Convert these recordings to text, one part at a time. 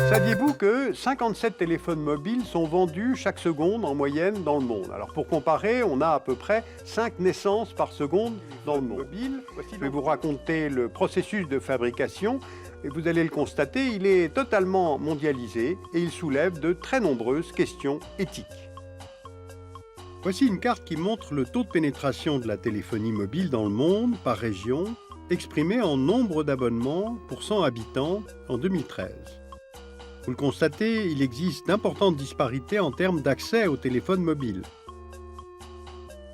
Saviez-vous que 57 téléphones mobiles sont vendus chaque seconde en moyenne dans le monde? Alors pour comparer, on a à peu près 5 naissances par seconde dans le monde. Je vais vous raconter le processus de fabrication et vous allez le constater, il est totalement mondialisé et il soulève de très nombreuses questions éthiques. Voici une carte qui montre le taux de pénétration de la téléphonie mobile dans le monde par région, exprimé en nombre d'abonnements pour 100 habitants en 2013. Vous le constatez, il existe d'importantes disparités en termes d'accès au téléphone mobile.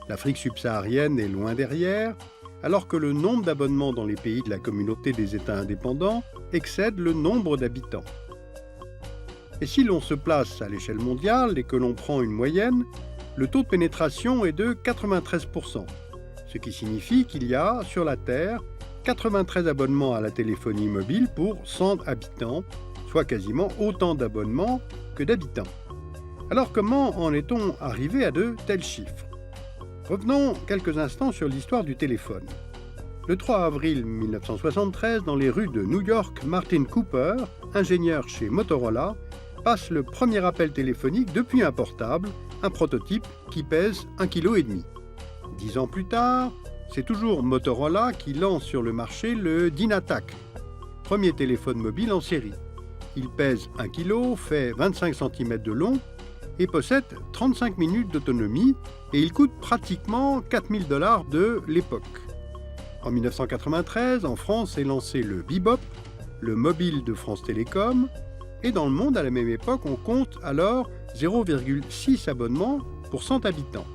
L'Afrique subsaharienne est loin derrière, alors que le nombre d'abonnements dans les pays de la communauté des États indépendants excède le nombre d'habitants. Et si l'on se place à l'échelle mondiale et que l'on prend une moyenne, le taux de pénétration est de 93%, ce qui signifie qu'il y a, sur la Terre, 93 abonnements à la téléphonie mobile pour 100 habitants, soit quasiment autant d'abonnements que d'habitants. Alors comment en est-on arrivé à de tels chiffres? Revenons quelques instants sur l'histoire du téléphone. Le 3 avril 1973, dans les rues de New York, Martin Cooper, ingénieur chez Motorola, passe le premier appel téléphonique depuis un portable, un prototype qui pèse 1,5 kg. 10 ans plus tard, c'est toujours Motorola qui lance sur le marché le DynaTAC, premier téléphone mobile en série. Il pèse 1 kg, fait 25 cm de long et possède 35 minutes d'autonomie et il coûte pratiquement 4 000 $ de l'époque. En 1993, en France est lancé le Bebop, le mobile de France Télécom, et dans le monde à la même époque, on compte alors 0,6 abonnements pour 100 habitants.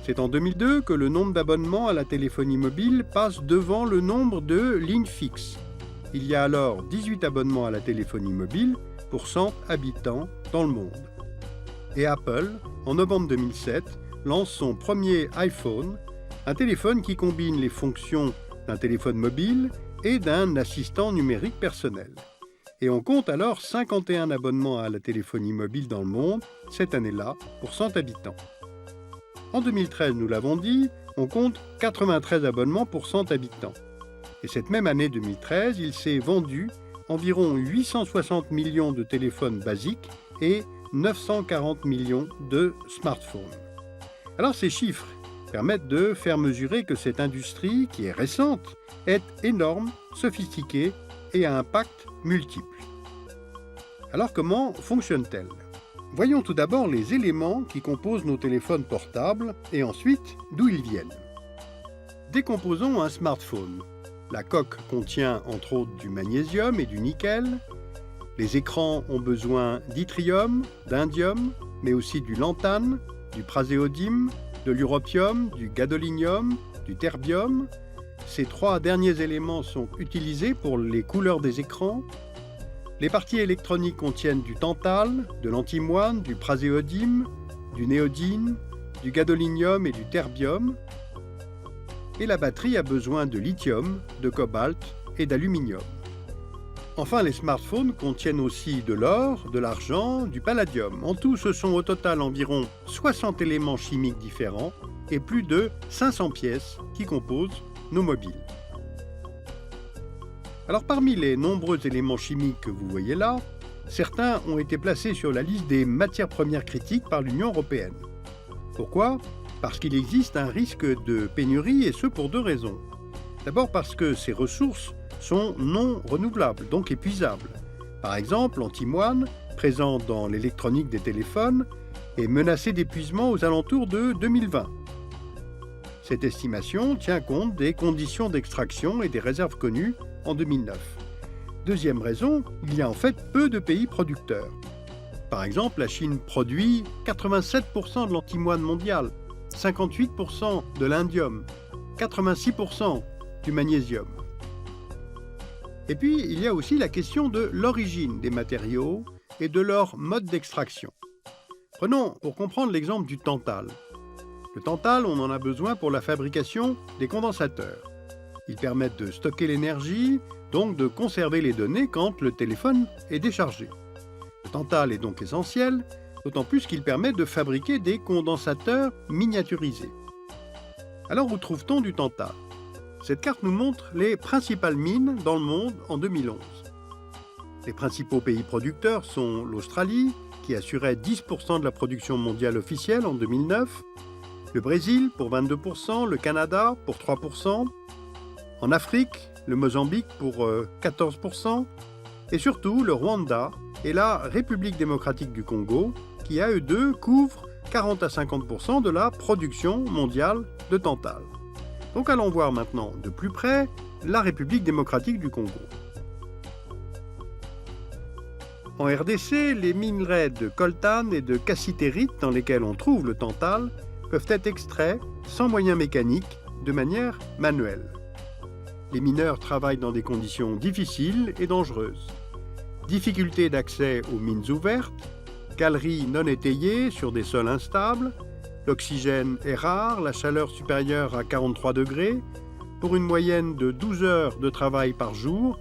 C'est en 2002 que le nombre d'abonnements à la téléphonie mobile passe devant le nombre de lignes fixes. Il y a alors 18 abonnements à la téléphonie mobile pour 100 habitants dans le monde. Et Apple, en novembre 2007, lance son premier iPhone, un téléphone qui combine les fonctions d'un téléphone mobile et d'un assistant numérique personnel. Et on compte alors 51 abonnements à la téléphonie mobile dans le monde, cette année-là, pour 100 habitants. En 2013, nous l'avons dit, on compte 93 abonnements pour 100 habitants. Et cette même année 2013, il s'est vendu environ 860 millions de téléphones basiques et 940 millions de smartphones. Alors ces chiffres permettent de faire mesurer que cette industrie, qui est récente, est énorme, sophistiquée et a un impact multiple. Alors comment fonctionne-t-elle? Voyons tout d'abord les éléments qui composent nos téléphones portables et ensuite d'où ils viennent. Décomposons un smartphone. La coque contient entre autres du magnésium et du nickel. Les écrans ont besoin d'yttrium, d'indium, mais aussi du lantane, du praséodyme, de l'europium, du gadolinium, du terbium. Ces trois derniers éléments sont utilisés pour les couleurs des écrans. Les parties électroniques contiennent du tantale, de l'antimoine, du praséodyme, du néodyme, du gadolinium et du terbium. Et la batterie a besoin de lithium, de cobalt et d'aluminium. Enfin, les smartphones contiennent aussi de l'or, de l'argent, du palladium. En tout, ce sont au total environ 60 éléments chimiques différents et plus de 500 pièces qui composent nos mobiles. Alors parmi les nombreux éléments chimiques que vous voyez là, certains ont été placés sur la liste des matières premières critiques par l'Union européenne. Pourquoi ? Parce qu'il existe un risque de pénurie et ce pour deux raisons. D'abord parce que ces ressources sont non renouvelables, donc épuisables. Par exemple, l'antimoine, présent dans l'électronique des téléphones, est menacé d'épuisement aux alentours de 2020. Cette estimation tient compte des conditions d'extraction et des réserves connues en 2009. Deuxième raison, il y a en fait peu de pays producteurs. Par exemple, la Chine produit 87% de l'antimoine mondial, 58% de l'indium, 86% du magnésium. Et puis, il y a aussi la question de l'origine des matériaux et de leur mode d'extraction. Prenons pour comprendre l'exemple du tantale. Le tantale, on en a besoin pour la fabrication des condensateurs. Ils permettent de stocker l'énergie, donc de conserver les données quand le téléphone est déchargé. Le tantale est donc essentiel, d'autant plus qu'il permet de fabriquer des condensateurs miniaturisés. Alors où trouve-t-on du tantal? Cette carte nous montre les principales mines dans le monde en 2011. Les principaux pays producteurs sont l'Australie, qui assurait 10% de la production mondiale officielle en 2009, le Brésil pour 22%, le Canada pour 3%, en Afrique, le Mozambique pour 14%, et surtout le Rwanda et la République démocratique du Congo, qui à eux deux couvrent 40 à 50% de la production mondiale de tantal. Donc allons voir maintenant de plus près la République démocratique du Congo. En RDC, les minerais de coltan et de cassitérite dans lesquels on trouve le tantal peuvent être extraits sans moyens mécaniques, de manière manuelle. Les mineurs travaillent dans des conditions difficiles et dangereuses. Difficulté d'accès aux mines ouvertes, galeries non étayées sur des sols instables, l'oxygène est rare, la chaleur supérieure à 43 degrés, pour une moyenne de 12 heures de travail par jour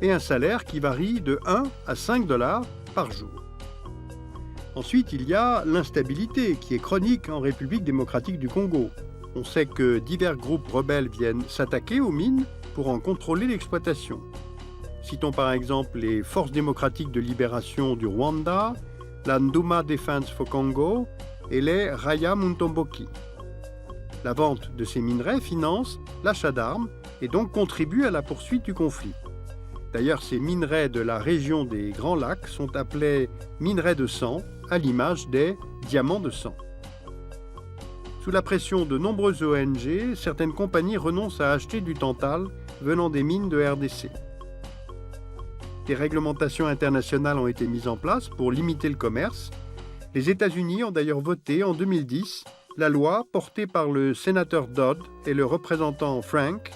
et un salaire qui varie de 1 à 5 $ par jour. Ensuite, il y a l'instabilité qui est chronique en République démocratique du Congo. On sait que divers groupes rebelles viennent s'attaquer aux mines pour en contrôler l'exploitation. Citons par exemple les Forces démocratiques de libération du Rwanda, la Nduma Defense for Congo et les Raya Mutomboki. La vente de ces minerais finance l'achat d'armes et donc contribue à la poursuite du conflit. D'ailleurs, ces minerais de la région des Grands Lacs sont appelés minerais de sang, à l'image des diamants de sang. Sous la pression de nombreuses ONG, certaines compagnies renoncent à acheter du tantal venant des mines de RDC. Des réglementations internationales ont été mises en place pour limiter le commerce. Les États-Unis ont d'ailleurs voté en 2010 la loi portée par le sénateur Dodd et le représentant Frank.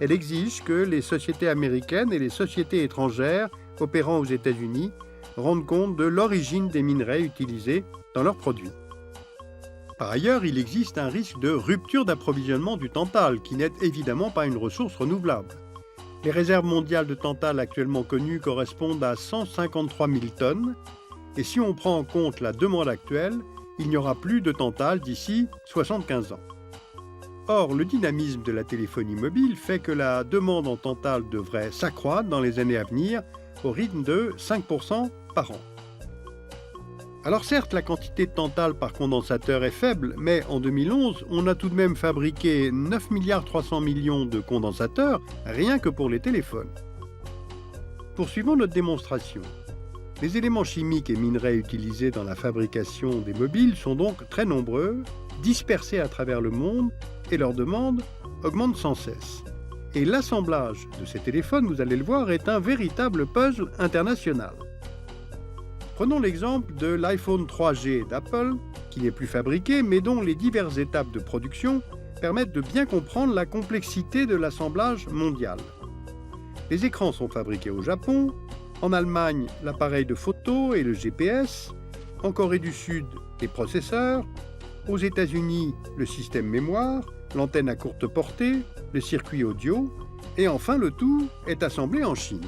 Elle exige que les sociétés américaines et les sociétés étrangères opérant aux États-Unis rendent compte de l'origine des minerais utilisés dans leurs produits. Par ailleurs, il existe un risque de rupture d'approvisionnement du tantal, qui n'est évidemment pas une ressource renouvelable. Les réserves mondiales de tantal actuellement connues correspondent à 153 000 tonnes, et si on prend en compte la demande actuelle, il n'y aura plus de tantal d'ici 75 ans. Or, le dynamisme de la téléphonie mobile fait que la demande en tantal devrait s'accroître dans les années à venir au rythme de 5% par an. Alors certes, la quantité de tantal par condensateur est faible, mais en 2011, on a tout de même fabriqué 9 300 millions de condensateurs rien que pour les téléphones. Poursuivons notre démonstration. Les éléments chimiques et minerais utilisés dans la fabrication des mobiles sont donc très nombreux, dispersés à travers le monde, et leur demande augmente sans cesse. Et l'assemblage de ces téléphones, vous allez le voir, est un véritable puzzle international. Prenons l'exemple de l'iPhone 3G d'Apple, qui n'est plus fabriqué, mais dont les diverses étapes de production permettent de bien comprendre la complexité de l'assemblage mondial. Les écrans sont fabriqués au Japon, en Allemagne, l'appareil de photo et le GPS, en Corée du Sud, les processeurs, aux États-Unis, le système mémoire, l'antenne à courte portée, le circuit audio, et enfin le tout est assemblé en Chine.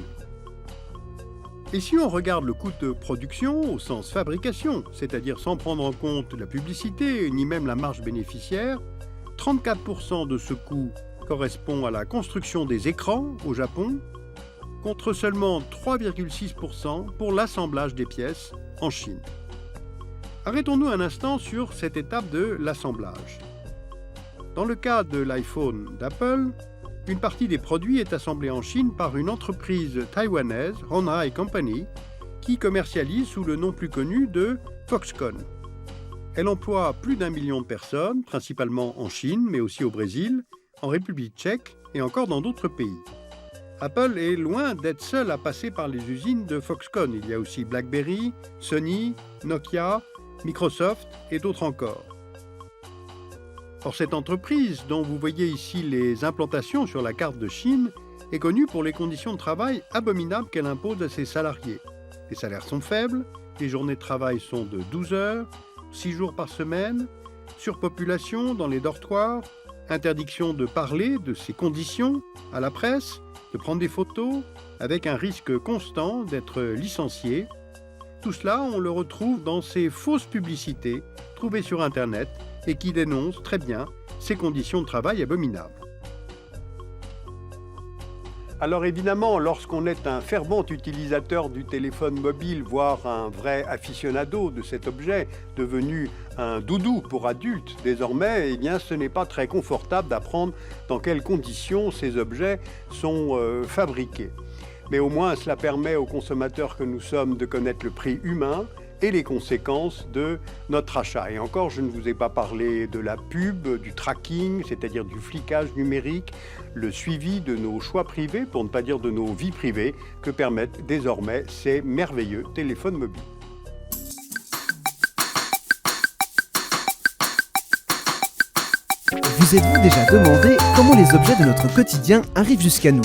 Et si on regarde le coût de production au sens fabrication, c'est-à-dire sans prendre en compte la publicité ni même la marge bénéficiaire, 34% de ce coût correspond à la construction des écrans au Japon, contre seulement 3,6% pour l'assemblage des pièces en Chine. Arrêtons-nous un instant sur cette étape de l'assemblage. Dans le cas de l'iPhone d'Apple, une partie des produits est assemblée en Chine par une entreprise taïwanaise, Honhai Company, qui commercialise sous le nom plus connu de Foxconn. Elle emploie plus d'1 million de personnes, principalement en Chine, mais aussi au Brésil, en République tchèque et encore dans d'autres pays. Apple est loin d'être seul à passer par les usines de Foxconn. Il y a aussi BlackBerry, Sony, Nokia, Microsoft et d'autres encore. Or, cette entreprise, dont vous voyez ici les implantations sur la carte de Chine, est connue pour les conditions de travail abominables qu'elle impose à ses salariés. Les salaires sont faibles, les journées de travail sont de 12 heures, 6 jours par semaine, surpopulation dans les dortoirs, interdiction de parler de ces conditions à la presse, de prendre des photos, avec un risque constant d'être licencié. tout cela, on le retrouve dans ces fausses publicités trouvées sur Internet et qui dénoncent très bien ces conditions de travail abominables. Alors évidemment, lorsqu'on est un fervent utilisateur du téléphone mobile, voire un vrai aficionado de cet objet, devenu un doudou pour adultes désormais, eh bien ce n'est pas très confortable d'apprendre dans quelles conditions ces objets sont fabriqués. Mais au moins cela permet aux consommateurs que nous sommes de connaître le prix humain et les conséquences de notre achat. Et encore, je ne vous ai pas parlé de la pub, du tracking, c'est-à-dire du flicage numérique, le suivi de nos choix privés, pour ne pas dire de nos vies privées, que permettent désormais ces merveilleux téléphones mobiles. Vous êtes-vous déjà demandé comment les objets de notre quotidien arrivent jusqu'à nous ?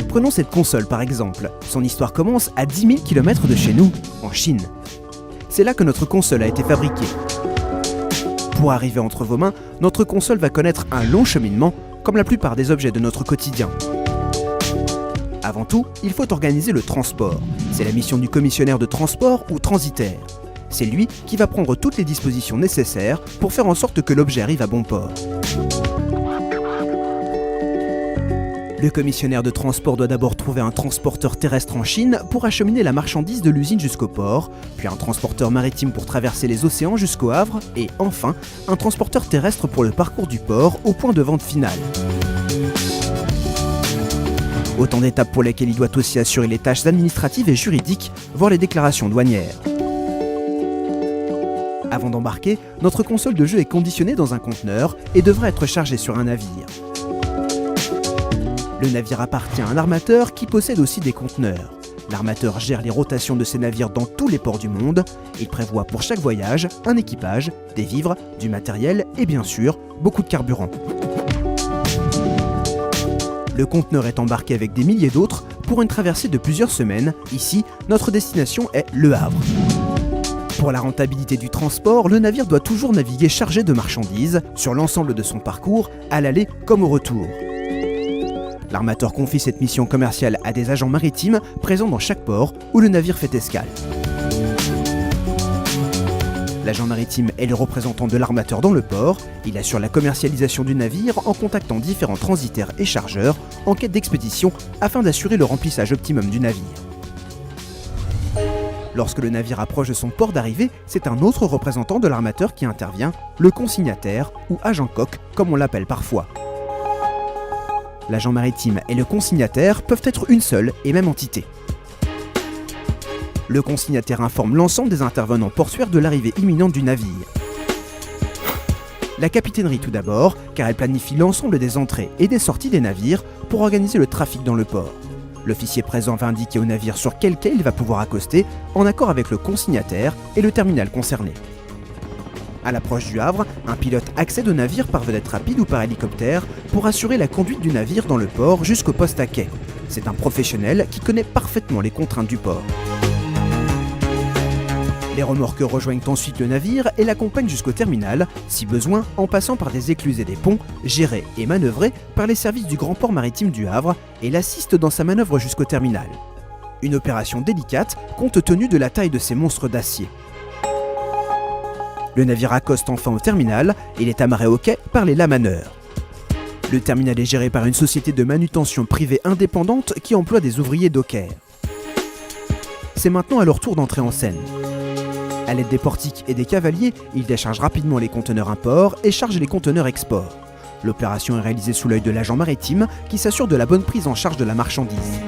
Prenons cette console par exemple. Son histoire commence à 10 000 km de chez nous, en Chine. C'est là que notre console a été fabriquée. Pour arriver entre vos mains, notre console va connaître un long cheminement, comme la plupart des objets de notre quotidien. Avant tout, il faut organiser le transport. C'est la mission du commissionnaire de transport ou transitaire. C'est lui qui va prendre toutes les dispositions nécessaires pour faire en sorte que l'objet arrive à bon port. Le commissionnaire de transport doit d'abord trouver un transporteur terrestre en Chine pour acheminer la marchandise de l'usine jusqu'au port, puis un transporteur maritime pour traverser les océans jusqu'au Havre, et enfin, un transporteur terrestre pour le parcours du port au point de vente final. Autant d'étapes pour lesquelles il doit aussi assurer les tâches administratives et juridiques, voire les déclarations douanières. Avant d'embarquer, notre console de jeu est conditionnée dans un conteneur et devrait être chargée sur un navire. Le navire appartient à un armateur qui possède aussi des conteneurs. L'armateur gère les rotations de ses navires dans tous les ports du monde. Il prévoit pour chaque voyage un équipage, des vivres, du matériel et bien sûr, beaucoup de carburant. Le conteneur est embarqué avec des milliers d'autres pour une traversée de plusieurs semaines. Ici, notre destination est Le Havre. Pour la rentabilité du transport, le navire doit toujours naviguer chargé de marchandises sur l'ensemble de son parcours, à l'aller comme au retour. L'armateur confie cette mission commerciale à des agents maritimes présents dans chaque port où le navire fait escale. L'agent maritime est le représentant de l'armateur dans le port. Il assure la commercialisation du navire en contactant différents transitaires et chargeurs en quête d'expédition afin d'assurer le remplissage optimum du navire. Lorsque le navire approche de son port d'arrivée, c'est un autre représentant de l'armateur qui intervient, le consignataire ou agent coq comme on l'appelle parfois. L'agent maritime et le consignataire peuvent être une seule et même entité. Le consignataire informe l'ensemble des intervenants portuaires de l'arrivée imminente du navire. La capitainerie tout d'abord, car elle planifie l'ensemble des entrées et des sorties des navires pour organiser le trafic dans le port. L'officier présent va indiquer au navire sur quel quai il va pouvoir accoster, en accord avec le consignataire et le terminal concerné. À l'approche du Havre, un pilote accède au navire par vedette rapide ou par hélicoptère pour assurer la conduite du navire dans le port jusqu'au poste à quai. C'est un professionnel qui connaît parfaitement les contraintes du port. Les remorqueurs rejoignent ensuite le navire et l'accompagnent jusqu'au terminal, si besoin en passant par des écluses et des ponts, gérés et manœuvrés par les services du Grand Port Maritime du Havre et l'assistent dans sa manœuvre jusqu'au terminal. Une opération délicate compte tenu de la taille de ces monstres d'acier. Le navire accoste enfin au terminal et il est amarré au quai par les lamaneurs. Le terminal est géré par une société de manutention privée indépendante qui emploie des ouvriers dockers. C'est maintenant à leur tour d'entrer en scène. À l'aide des portiques et des cavaliers, ils déchargent rapidement les conteneurs import et chargent les conteneurs export. L'opération est réalisée sous l'œil de l'agent maritime qui s'assure de la bonne prise en charge de la marchandise.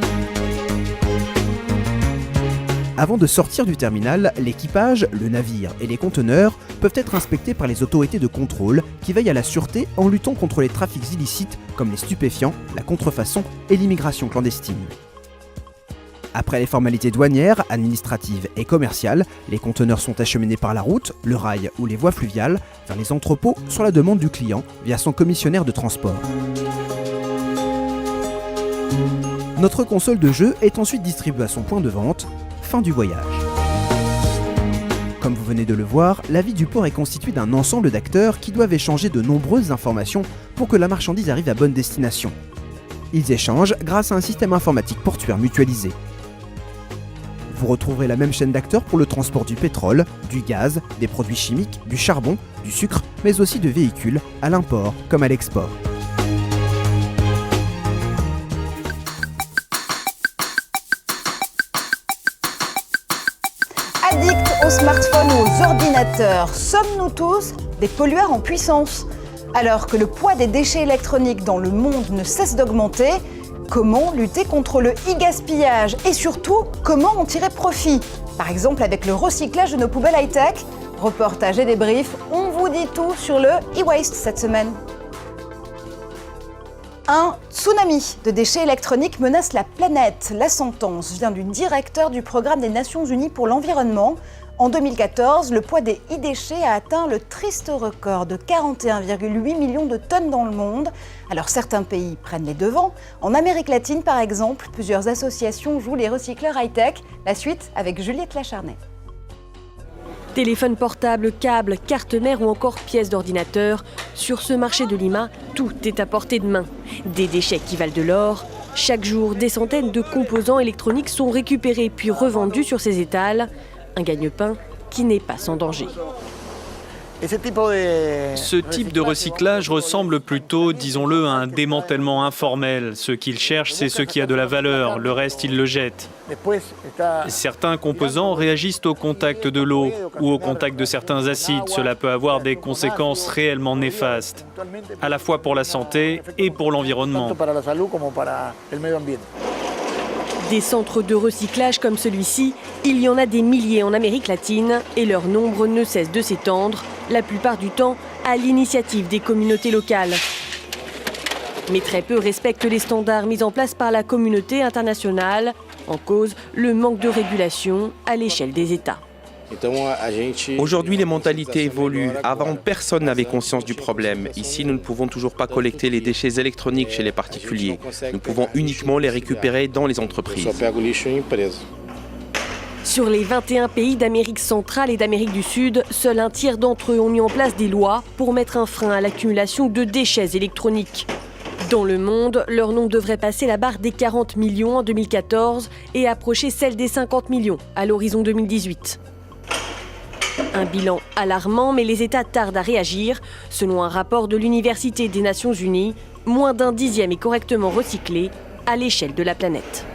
Avant de sortir du terminal, l'équipage, le navire et les conteneurs peuvent être inspectés par les autorités de contrôle qui veillent à la sûreté en luttant contre les trafics illicites comme les stupéfiants, la contrefaçon et l'immigration clandestine. Après les formalités douanières, administratives et commerciales, les conteneurs sont acheminés par la route, le rail ou les voies fluviales vers les entrepôts sur la demande du client via son commissionnaire de transport. Notre console de jeu est ensuite distribuée à son point de vente. Fin du voyage. Comme vous venez de le voir, la vie du port est constituée d'un ensemble d'acteurs qui doivent échanger de nombreuses informations pour que la marchandise arrive à bonne destination. Ils échangent grâce à un système informatique portuaire mutualisé. Vous retrouverez la même chaîne d'acteurs pour le transport du pétrole, du gaz, des produits chimiques, du charbon, du sucre, mais aussi de véhicules, à l'import comme à l'export. Addicts aux smartphones ou aux ordinateurs, sommes-nous tous des pollueurs en puissance? Alors que le poids des déchets électroniques dans le monde ne cesse d'augmenter, comment lutter contre le e-gaspillage et surtout, comment en tirer profit? Par exemple avec le recyclage de nos poubelles high-tech. Reportage et débrief, on vous dit tout sur le e-waste cette semaine. Un tsunami de déchets électroniques menace la planète. La sentence vient du directeur du programme des Nations Unies pour l'environnement. En 2014, le poids des e-déchets a atteint le triste record de 41,8 millions de tonnes dans le monde. Alors certains pays prennent les devants. En Amérique latine, par exemple, plusieurs associations jouent les recycleurs high-tech. La suite avec Juliette Lacharnay. Téléphone portable, câbles, carte mère ou encore pièces d'ordinateur. Sur ce marché de Lima, tout est à portée de main. Des déchets qui valent de l'or. Chaque jour, des centaines de composants électroniques sont récupérés puis revendus sur ces étals. Un gagne-pain qui n'est pas sans danger. Ce type de recyclage ressemble plutôt, disons-le, à un démantèlement informel. Ce qu'ils cherchent, c'est ce qui a de la valeur. Le reste, ils le jettent. Certains composants réagissent au contact de l'eau ou au contact de certains acides. Cela peut avoir des conséquences réellement néfastes, à la fois pour la santé et pour l'environnement. Des centres de recyclage comme celui-ci, il y en a des milliers en Amérique latine et leur nombre ne cesse de s'étendre, la plupart du temps à l'initiative des communautés locales. Mais très peu respectent les standards mis en place par la communauté internationale, en cause le manque de régulation à l'échelle des États. Aujourd'hui, les mentalités évoluent. Avant, personne n'avait conscience du problème. Ici, nous ne pouvons toujours pas collecter les déchets électroniques chez les particuliers. Nous pouvons uniquement les récupérer dans les entreprises. Sur les 21 pays d'Amérique centrale et d'Amérique du Sud, seul un tiers d'entre eux ont mis en place des lois pour mettre un frein à l'accumulation de déchets électroniques. Dans le monde, leur nombre devrait passer la barre des 40 millions en 2014 et approcher celle des 50 millions à l'horizon 2018. Un bilan alarmant, mais les États tardent à réagir. Selon un rapport de l'Université des Nations Unies, moins d'un dixième est correctement recyclé à l'échelle de la planète.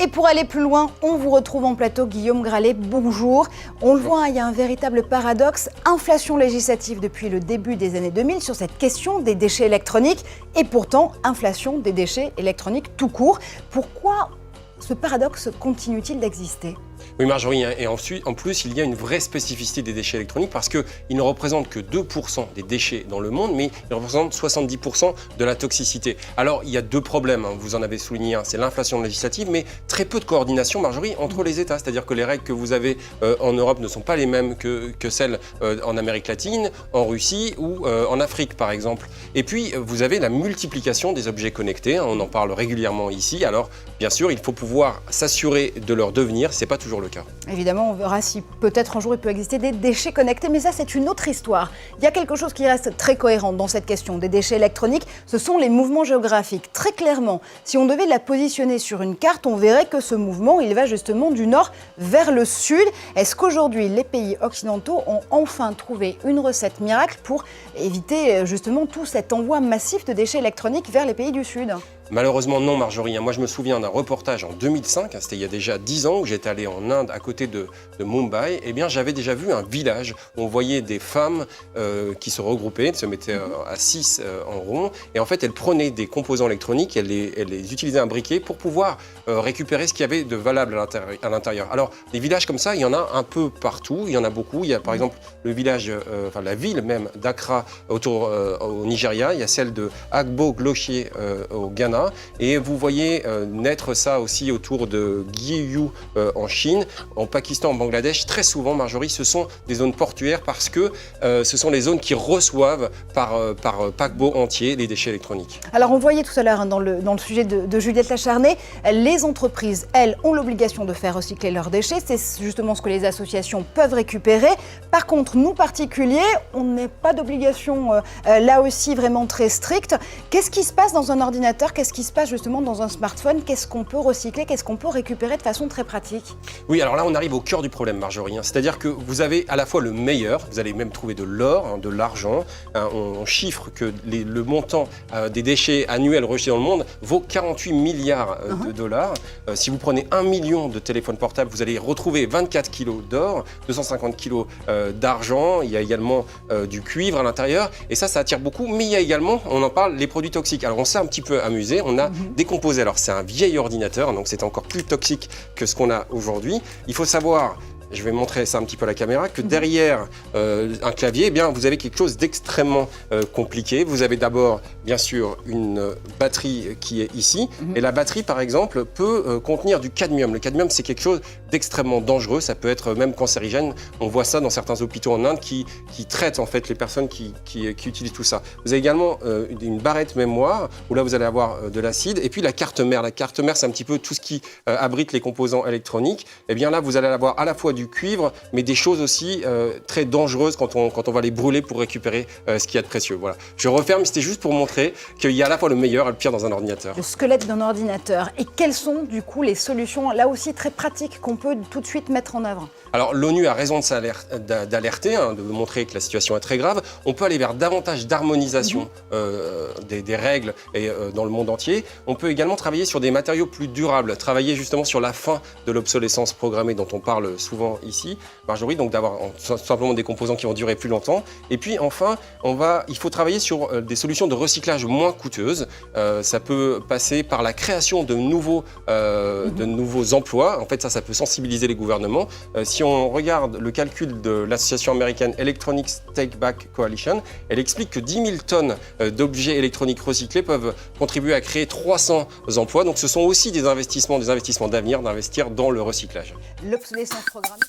Et pour aller plus loin, on vous retrouve en plateau, Guillaume Gralet, bonjour. On le voit, il y a un véritable paradoxe, inflation législative depuis le début des années 2000 sur cette question des déchets électroniques et pourtant inflation des déchets électroniques tout court. Pourquoi ce paradoxe continue-t-il d'exister ? Oui Marjorie, et ensuite, en plus il y a une vraie spécificité des déchets électroniques parce qu'ils ne représentent que 2% des déchets dans le monde, mais ils représentent 70% de la toxicité. Alors il y a deux problèmes, vous en avez souligné un, c'est l'inflation législative, mais très peu de coordination Marjorie entre les États, c'est-à-dire que les règles que vous avez en Europe ne sont pas les mêmes que celles en Amérique latine, en Russie ou en Afrique par exemple. Et puis vous avez la multiplication des objets connectés, on en parle régulièrement ici, alors bien sûr il faut pouvoir s'assurer de leur devenir, c'est pas toujours le cas. Évidemment, on verra si peut-être un jour il peut exister des déchets connectés, mais ça c'est une autre histoire. Il y a quelque chose qui reste très cohérent dans cette question des déchets électroniques, ce sont les mouvements géographiques. Très clairement, si on devait la positionner sur une carte, on verrait que ce mouvement, il va justement du nord vers le sud. Est-ce qu'aujourd'hui, les pays occidentaux ont enfin trouvé une recette miracle pour éviter justement tout cet envoi massif de déchets électroniques vers les pays du sud ? Malheureusement non Marjorie, moi je me souviens d'un reportage en 2005, c'était il y a déjà 10 ans où j'étais allé en Inde à côté de Mumbai, et bien j'avais déjà vu un village où on voyait des femmes qui se regroupaient, elles se mettaient à 6 en rond, et en fait elles prenaient des composants électroniques, elles les utilisaient un briquet pour pouvoir récupérer ce qu'il y avait de valable à l'intérieur. Alors des villages comme ça, il y en a un peu partout, il y en a beaucoup, il y a par exemple le village, la ville même d'Accra au Nigeria, il y a celle de Agbo Glochier au Ghana, et vous voyez naître ça aussi autour de Gyeongju en Chine, en Pakistan, en Bangladesh. Très souvent, Marjorie, ce sont des zones portuaires parce que ce sont les zones qui reçoivent par paquebot entier les déchets électroniques. Alors on voyait tout à l'heure dans le sujet de Juliette Lacharnay, les entreprises, elles, ont l'obligation de faire recycler leurs déchets. C'est justement ce que les associations peuvent récupérer. Par contre, nous particuliers, on n'a pas d'obligation là aussi vraiment très stricte. Qu'est-ce qui se passe dans un ordinateur ? qu'est-ce qui se passe justement dans un smartphone? Qu'est-ce qu'on peut recycler? Qu'est-ce qu'on peut récupérer de façon très pratique? Oui, alors là, on arrive au cœur du problème, Marjorie. C'est-à-dire que vous avez à la fois le meilleur, vous allez même trouver de l'or, de l'argent. On chiffre que le montant des déchets annuels rejetés dans le monde vaut 48 milliards de dollars. Si vous prenez 1 million de téléphones portables, vous allez retrouver 24 kilos d'or, 250 kilos d'argent. Il y a également du cuivre à l'intérieur. Et ça attire beaucoup. Mais il y a également, on en parle, les produits toxiques. Alors on s'est un petit peu amusé. On a décomposé. Alors c'est un vieil ordinateur, donc c'est encore plus toxique que ce qu'on a aujourd'hui. Il faut savoir, je vais montrer ça un petit peu à la caméra, que derrière un clavier, eh bien, vous avez quelque chose d'extrêmement compliqué. Vous avez d'abord, bien sûr, une batterie qui est ici. Et la batterie, par exemple, peut contenir du cadmium. Le cadmium, c'est quelque chose d'extrêmement dangereux. Ça peut être même cancérigène. On voit ça dans certains hôpitaux en Inde qui traitent en fait les personnes qui utilisent tout ça. Vous avez également une barrette mémoire où là, vous allez avoir de l'acide. Et puis la carte mère. La carte mère, c'est un petit peu tout ce qui abrite les composants électroniques. Et bien là, vous allez avoir à la fois du cuivre, mais des choses aussi très dangereuses quand on va les brûler pour récupérer ce qu'il y a de précieux. Voilà. Je referme, c'était juste pour montrer qu'il y a à la fois le meilleur et le pire dans un ordinateur. Le squelette d'un ordinateur. Et quelles sont du coup les solutions, là aussi très pratiques, qu'on peut tout de suite mettre en œuvre? Alors l'ONU a raison d'alerter, de montrer que la situation est très grave. On peut aller vers davantage d'harmonisation des règles dans le monde entier. On peut également travailler sur des matériaux plus durables, travailler justement sur la fin de l'obsolescence programmée dont on parle souvent ici, Marjorie, donc d'avoir simplement des composants qui vont durer plus longtemps. Et puis enfin, il faut travailler sur des solutions de recyclage moins coûteuses. Ça peut passer par la création de nouveaux emplois. En fait, ça peut sensibiliser les gouvernements. Si on regarde le calcul de l'association américaine Electronics Take Back Coalition, elle explique que 10 000 tonnes d'objets électroniques recyclés peuvent contribuer à créer 300 emplois. Donc ce sont aussi des investissements d'avenir, d'investir dans le recyclage. L'obsolescence programmée.